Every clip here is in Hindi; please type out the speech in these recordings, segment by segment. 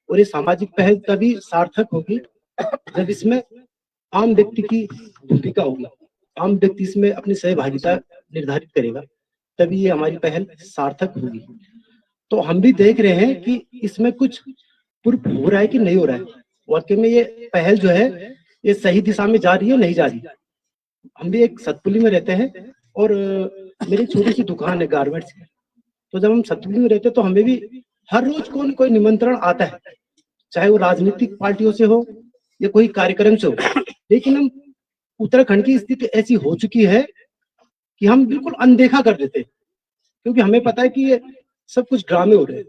और ये सामाजिक पहल तभी सार्थक होगी जब इसमें आम व्यक्ति की भूमिका होगी, आम व्यक्ति इसमें अपनी सहभागिता निर्धारित करेगा, तभी ये हमारी पहल सार्थक होगी। तो हम भी देख रहे हैं कि इसमें कुछ पूर्व हो रहा है कि नहीं हो रहा है, वाकई में ये पहल जो है ये सही दिशा में जा रही है नहीं जा रही। हम भी एक सतपुली में रहते हैं और मेरी छोटी सी दुकान है गारमेंट्स की। तो जब हम सतपुली में रहते हैं तो हमें भी हर रोज कोई कोई निमंत्रण आता है, चाहे वो राजनीतिक पार्टियों से हो या कोई कार्यक्रम से हो। लेकिन हम उत्तराखंड की स्थिति ऐसी हो चुकी है कि हम बिल्कुल अनदेखा कर देते हैं, क्योंकि हमें पता है कि ये सब कुछ ड्रामे हो रहे हैं।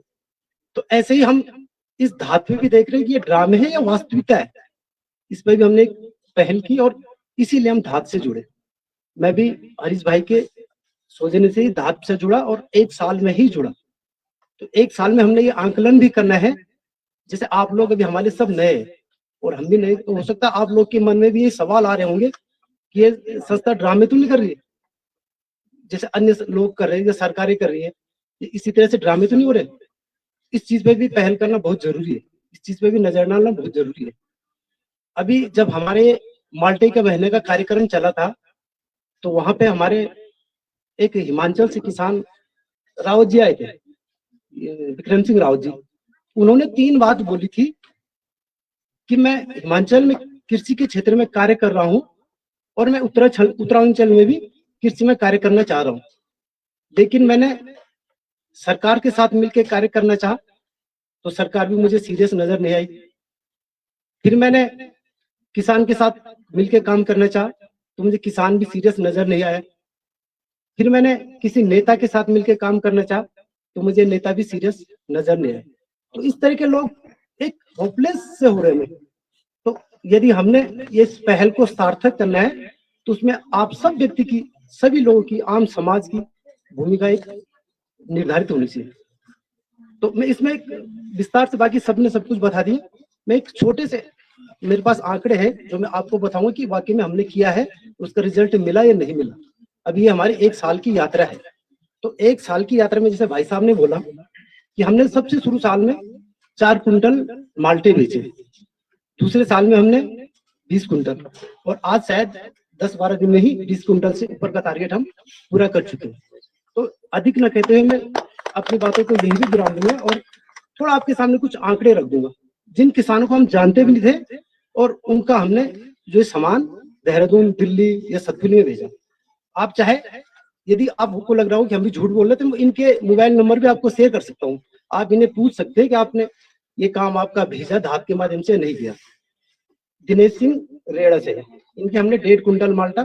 तो ऐसे ही हम इस धात में भी देख रहे हैं कि ये ड्रामे है या वास्तविकता है। इस पर भी हमने एक पहल की और इसीलिए हम धात से जुड़े। मैं भी हरीश भाई के सोचने से ही धात से जुड़ा और 1 साल में ही जुड़ा। तो 1 साल में हमने ये आंकलन भी करना है, जैसे आप लोग अभी हमारे सब नए हैं और हम भी नए, तो हो सकता है आप लोग के मन में भी ये सवाल आ रहे होंगे कि ये संस्था ड्रामे तो नहीं कर रही है जैसे अन्य लोग कर रहे हैं या सरकारें कर रही है, इसी तरह से ड्रामे तो नहीं हो रहे। इस चीज पे भी पहल करना बहुत जरूरी है, इस चीज पे भी नजर डालना बहुत जरूरी है। अभी जब हमारे माल्टे के महीने का कार्यक्रम चला था तो वहां पे हमारे एक हिमाचल से किसान रावत जी आए थे, विक्रम सिंह रावत जी। उन्होंने 3 बात बोली थी कि मैं हिमाचल में कृषि के क्षेत्र में कार्य कर रहा हूं और मैं उत्तरांचल में भी कृषि में कार्य करना चाह रहा हूं, लेकिन मैंने सरकार के साथ मिलकर कार्य करना चाहा तो सरकार भी मुझे सीरियस नजर नहीं आई। फिर मैंने किसान के साथ मिलकर काम करना चाहा तो मुझे किसान भी सीरियस नजर नहीं आया। फिर मैंने किसी नेता के साथ मिलकर काम करना चाहा तो मुझे नेता भी सीरियस नजर नहीं आया। तो इस तरह के लोग एक होपलेस से हो रहे हैं। तो यदि हमने ये इस पहल को सार्थक करना है तो उसमें आप सब व्यक्ति की, सभी लोगों की, आम समाज की भूमिका एक निर्धारित होनी चाहिए। तो मैं इसमें एक विस्तार से, बाकी सबने सब कुछ बता दिया, मैं एक छोटे से, मेरे पास आंकड़े हैं जो मैं आपको बताऊंगा कि वाकई में हमने किया है, उसका रिजल्ट मिला या नहीं मिला। अब ये हमारी 1 साल की यात्रा है। तो 1 साल की यात्रा में जैसे भाई साहब ने बोला कि हमने सबसे शुरू साल में 4 कुंटल माल्टे बेचे, दूसरे साल में हमने 20 कुंटल, और आज शायद 10-12 दिन में ही 20 कुंटल से ऊपर का टारगेट हम पूरा कर चुके हैं। तो अधिक न कहते हुए मैं अपनी बातों को यही भी विराम दूंगा और थोड़ा आपके सामने कुछ आंकड़े रख दूंगा जिन किसानों को हम जानते भी नहीं थे और उनका हमने जो सामान देहरादून, दिल्ली या सतपुली में भेजा। आप चाहे, यदि आपको लग रहा हो कि हम भी झूठ बोल रहे, तो इनके मोबाइल नंबर भी आपको शेयर कर सकता हूँ। आप इन्हें पूछ सकते हैं कि आपने ये काम आपका भेजा धात के माध्यम से नहीं किया। दिनेश सिंह रेड़ा से है, इनके हमने 1.5 कुंटल माल्टा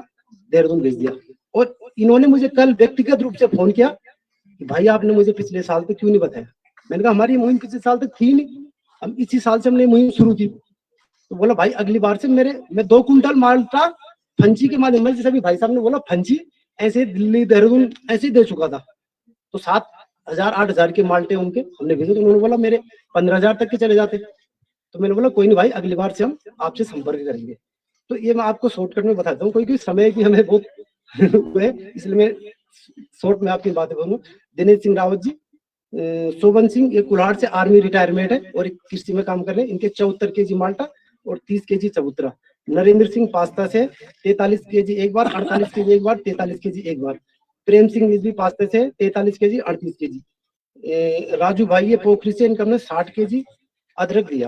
देहरादून भेज दिया और इन्होंने मुझे कल व्यक्तिगत रूप से फोन किया कि भाई आपने मुझे पिछले साल तक क्यों नहीं बताया। मैंने कहा हमारी मुहिम पिछले साल तक थी नहीं, हम इसी साल से हमने मुहिम शुरू की। तो बोला भाई अगली बार से मैं 2 कुंटल माल्टा फंची के माध्यम से, जैसे भी भाई साहब ने बोला फंची, ऐसे दिल्ली देहरादून ऐसे ही दे चुका था। तो 7,000-8,000 के माल्टे उनके हमने भेजे। तो उन्होंने बोला मेरे 15,000 तक के चले जाते। तो मैंने बोला कोई नहीं भाई, अगली बार से हम आपसे संपर्क करेंगे। तो ये मैं आपको शॉर्टकट में बताता हूँ, कोई समय की हमें बहुत है, इसलिए मैं शॉर्ट में आपकी बातें बोलूँ। दिनेश सिंह रावत जी, शोभन सिंह, ये कुल्हाड़ से आर्मी रिटायरमेंट है और कृषि में काम कर रहे हैं, इनके 74 kg माल्टा और 30 kg चबूतरा। नरेंद्र सिंह पास्ता से 43 kg एक बार, 48 kg एक बार, 43 kg एक बार। प्रेम सिंह निजवी पास्ता से 43 kg, 38 kg। राजू भाई ये पोखरी से, इनका हमने 60 kg अदरक दिया।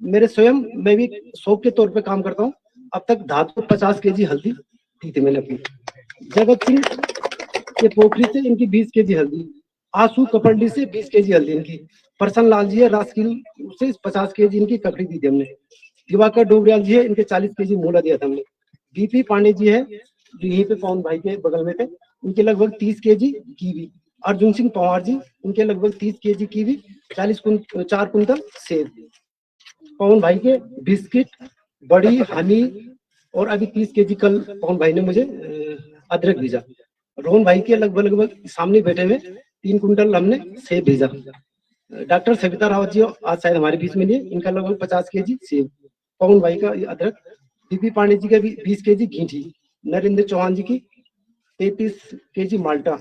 मेरे स्वयं, मैं भी शौक के तौर पे काम करता हूँ, अब तक धात को 50 kg हल्दी दी थी मैंने अपनी। जगत सिंह ये पोखरी से, इनकी 20 kg हल्दी। आंसू कपड़ली से 20 kg हल्दी इनकी। प्रसन्न लाल जी है राजकील से 50 kg इनकी ककड़ी दी थी हमने। दिवाकर डोबरियाल जी है, इनके 40 kg मूला दिया था हमने। बीपी पांडे जी है जो यहीं पे पवन भाई के बगल में थे, इनके लगभग 30 kg कीवी। अर्जुन सिंह पवार जी, इनके लगभग 30 kg कीवी, 4 कुंटल सेब। पवन भाई के बिस्किट, बड़ी, हनी और अभी 30 kg कल पवन भाई ने मुझे अदरक भेजा। रोहन भाई के लगभग सामने बैठे हुए 3 कुंटल हमने सेब भेजा। डॉक्टर सविता रावत जी आज शायद हमारे बीच में नहीं, इनका लगभग 50 kg सेब। पवन भाई का अदरक। बीपी पांडे जी का भी 20 kg घींटी। नरेंद्र चौहान जी की 33 kg माल्टा।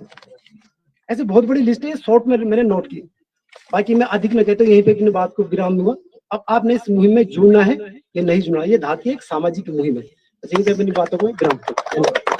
ऐसे बहुत बड़ी लिस्ट है, शॉर्ट में मैंने नोट की। बाकी मैं अधिक न कहते यहीं पे अपनी बात को विराम दूंगा। अब आपने इस मुहिम में जुड़ना है या नहीं जुड़ना, ये धाती एक सामाजिक मुहिम है। यहीं पे अपनी बातों को विराम दूंगा।